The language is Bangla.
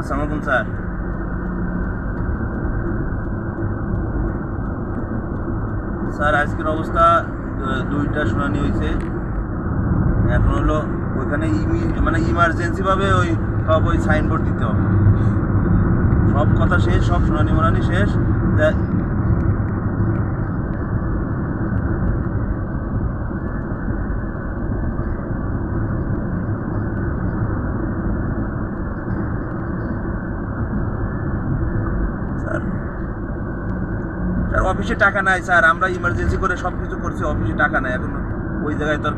আসসালামু আলাইকুম স্যার। স্যার আজকের অবস্থা দুইটা শুনানি হয়েছে। এখন হলো ওইখানে মানে ইমার্জেন্সিভাবে সব সাইনবোর্ড দিতে হবে। সব কথা শেষ, সব শুনানি মোনানি শেষ। স্যার অফিসে টাকা নাই স্যার, আমরা ইমার্জেন্সি করে সব কিছু করছি, অফিসে টাকা নাই। এখন ওই জায়গায় তো